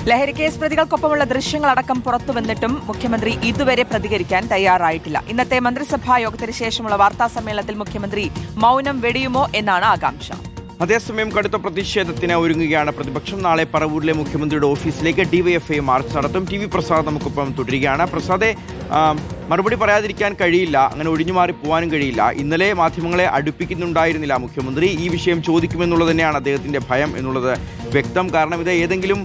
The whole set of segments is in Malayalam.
ലഹരിക്കേസ് പ്രതികൾക്കൊപ്പമുള്ള ദൃശ്യങ്ങളടക്കം പുറത്തുവന്നിട്ടും മുഖ്യമന്ത്രി ഇതുവരെ പ്രതികരിക്കാൻ തയ്യാറായിട്ടില്ല. ഇന്നത്തെ മന്ത്രിസഭാ യോഗത്തിന് ശേഷമുള്ള വാർത്താസമ്മേളനത്തിൽ മുഖ്യമന്ത്രി മൗനം വെടിയുമോ എന്നാണ് ആകാംക്ഷ. അതേസമയം കടുത്ത പ്രതിഷേധത്തിന് ഒരുങ്ങുകയാണ് പ്രതിപക്ഷം. നാളെ പറവൂരിലെ മുഖ്യമന്ത്രിയുടെ ഓഫീസിലേക്ക് ഡിവൈഎഫ്ഐ മാർച്ച് നടത്തും. ടി വി പ്രസാദ് നമുക്കൊപ്പം തുടരുകയാണ്. പ്രസാദെ, മറുപടി പറയാതിരിക്കാൻ കഴിയില്ല, അങ്ങനെ ഒഴിഞ്ഞുമാറി പോകാനും കഴിയില്ല. ഇന്നലെ മാധ്യമങ്ങളെ അടുപ്പിക്കുന്നുണ്ടായിരുന്നില്ല മുഖ്യമന്ത്രി. ഈ വിഷയം ചോദിക്കുമെന്നുള്ളത് തന്നെയാണ് അദ്ദേഹത്തിൻ്റെ ഭയം എന്നുള്ളത് വ്യക്തം. കാരണം ഇത് ഏതെങ്കിലും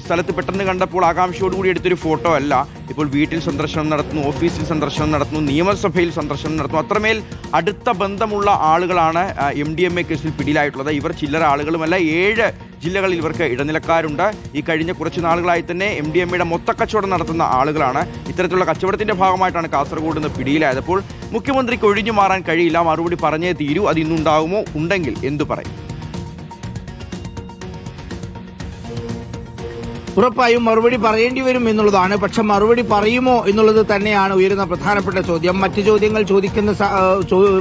സ്ഥലത്ത് പെട്ടെന്ന് കണ്ടപ്പോൾ ആകാംക്ഷയോടുകൂടി എടുത്തൊരു ഫോട്ടോ അല്ല. ഇപ്പോൾ വീട്ടിൽ സന്ദർശനം നടത്തുന്നു, ഓഫീസിൽ സന്ദർശനം നടത്തുന്നു, നിയമസഭയിൽ സന്ദർശനം നടത്തുന്നു. അത്രമേൽ അടുത്ത ബന്ധമുള്ള ആളുകളാണ് MDMA കേസിൽ പിടിയിലായിട്ടുള്ളത്. ഇവർ ചില്ലറ ആളുകളുമല്ല. 7 ജില്ലകളിൽ ഇവർക്ക് ഇടനിലക്കാരുണ്ട്. ഈ കഴിഞ്ഞ കുറച്ച് നാളുകളായി തന്നെ MDMAയുടെ മൊത്തക്കച്ചവടം നടത്തുന്ന ആളുകളാണ്. ഇത്തരത്തിലുള്ള കച്ചവടത്തിന്റെ ഭാഗമായിട്ടാണ് കാസർഗോഡ് നിന്ന് പിടിയിലായത്. അപ്പോൾ മുഖ്യമന്ത്രിക്ക് ഒഴിഞ്ഞു മാറാൻ കഴിയില്ല, മറുപടി പറഞ്ഞേ തീരൂ. അത് ഇന്നുണ്ടാകുമോ? ഉണ്ടെങ്കിൽ എന്തു പറയും? ഉറപ്പായും മറുപടി പറയേണ്ടി വരും എന്നുള്ളതാണ്. പക്ഷെ മറുപടി പറയുമോ എന്നുള്ളത് തന്നെയാണ് ഉയരുന്ന പ്രധാനപ്പെട്ട ചോദ്യം.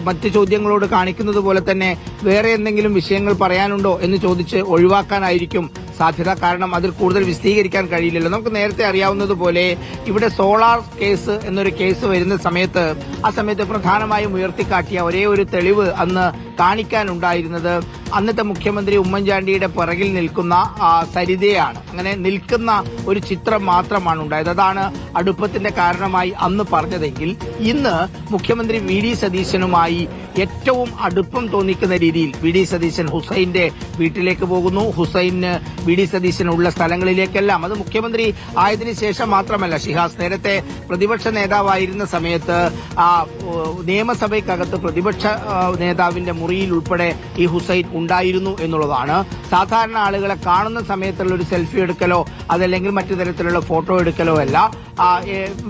മറ്റ് ചോദ്യങ്ങളോട് കാണിക്കുന്നത് പോലെ തന്നെ വേറെ എന്തെങ്കിലും വിഷയങ്ങൾ പറയാനുണ്ടോ എന്ന് ചോദിച്ച് ഒഴിവാക്കാനായിരിക്കും സാധ്യത. കാരണം അതിൽ കൂടുതൽ വിശദീകരിക്കാൻ കഴിയില്ലല്ലോ. നമുക്ക് നേരത്തെ അറിയാവുന്നതുപോലെ ഇവിടെ സോളാർ കേസ് എന്നൊരു കേസ് വരുന്ന സമയത്ത് ആ സമയത്ത് പ്രധാനമായും ഉയർത്തിക്കാട്ടിയ ഒരേ ഒരു തെളിവ് അന്ന് കാണിക്കാനുണ്ടായിരുന്നത് അന്നത്തെ മുഖ്യമന്ത്രി ഉമ്മൻചാണ്ടിയുടെ പിറകിൽ നിൽക്കുന്ന സരിതയാണ്. അങ്ങനെ നിൽക്കുന്ന ഒരു ചിത്രം മാത്രമാണ് ഉണ്ടായത്. അതാണ് അടുപ്പത്തിന്റെ കാരണമായി അന്ന് പറഞ്ഞതെങ്കിൽ ഇന്ന് മുഖ്യമന്ത്രി VD സതീശനുമായി ഏറ്റവും അടുപ്പം തോന്നിക്കുന്ന രീതിയിൽ VD സതീശൻ ഹുസൈന്റെ വീട്ടിലേക്ക് പോകുന്നു. ഹുസൈന് VD സതീശനുള്ള സ്ഥലങ്ങളിലേക്കെല്ലാം, അത് മുഖ്യമന്ത്രി ആയതിനു ശേഷം മാത്രമല്ല, ഷിഹാസ് നേരത്തെ പ്രതിപക്ഷ നേതാവായിരുന്ന സമയത്ത് നിയമസഭയ്ക്കകത്ത് പ്രതിപക്ഷ നേതാവിന്റെ മുറിയിൽ ഉൾപ്പെടെ ഈ ഹുസൈൻ ഉണ്ടായിരുന്നു എന്നുള്ളതാണ്. സാധാരണ ആളുകളെ കാണുന്ന സമയത്തുള്ള ഒരു സെൽഫി എടുക്കലോ അതല്ലെങ്കിൽ മറ്റു തരത്തിലുള്ള ഫോട്ടോ എടുക്കലോ അല്ല,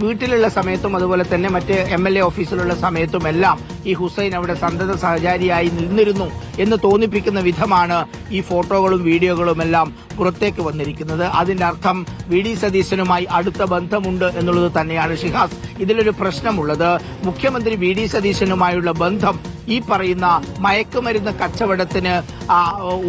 വീട്ടിലുള്ള സമയത്തും അതുപോലെ തന്നെ മറ്റ് MLA ഓഫീസിലുള്ള സമയത്തും എല്ലാം ഈ ഹുസൈൻ അവിടെ സന്തത സഹചാരിയായി നിന്നിരുന്നു എന്ന് തോന്നിപ്പിക്കുന്ന വിധമാണ് ഈ ഫോട്ടോകളും വീഡിയോകളും എല്ലാം പുറത്തേക്ക് വന്നിരിക്കുന്നത്. അതിന്റെ അർത്ഥം VD സതീശനുമായി അടുത്ത ബന്ധമുണ്ട് എന്നുള്ളത് തന്നെയാണ് ഷിഹാസ്. ഇതിലൊരു പ്രശ്നമുള്ളത് മുഖ്യമന്ത്രി VD സതീശനുമായുള്ള ബന്ധം ഈ പറയുന്ന മയക്കുമരുന്ന് കച്ചവടത്തിന്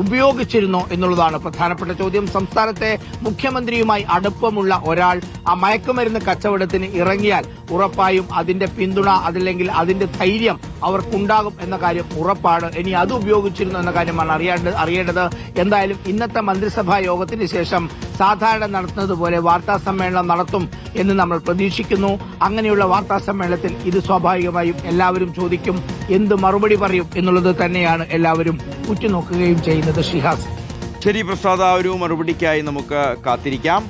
ഉപയോഗിച്ചിരുന്നോ എന്നുള്ളതാണ് പ്രധാനപ്പെട്ട ചോദ്യം. സംസ്ഥാനത്തെ മുഖ്യമന്ത്രിയുമായി അടുപ്പമുള്ള ഒരാൾ ആ മയക്കുമരുന്ന് കച്ചവടത്തിന് ഇറങ്ങിയാൽ ഉറപ്പായും അതിന്റെ പിന്തുണ അതല്ലെങ്കിൽ അതിന്റെ ധൈര്യം അവർക്കുണ്ടാകും എന്ന കാര്യം ഉറപ്പാണ്. ഇനി അത് ഉപയോഗിച്ചിരുന്നു എന്ന കാര്യമാണ് അറിയേണ്ടത്. എന്തായാലും ഇന്നത്തെ മന്ത്രിസഭാ യോഗത്തിന് ശേഷം സാധാരണ നടത്തുന്നത് പോലെ വാർത്താ സമ്മേളനം നടത്തും എന്ന് നമ്മൾ പ്രതീക്ഷിക്കുന്നു. അങ്ങനെയുള്ള വാർത്താ സമ്മേളനത്തിൽ ഇത് സ്വാഭാവികമായും എല്ലാവരും ചോദിക്കും, എന്ത് മറുപടി പറയും എന്നുള്ളത് തന്നെയാണ് എല്ലാവരും ഉറ്റുനോക്കുകയും ചെയ്യുന്നത്. ഷിഹാസ്, ശരി പ്രസാദ്, ആ ഒരു മറുപടിക്കായി നമുക്ക് കാത്തിരിക്കാം.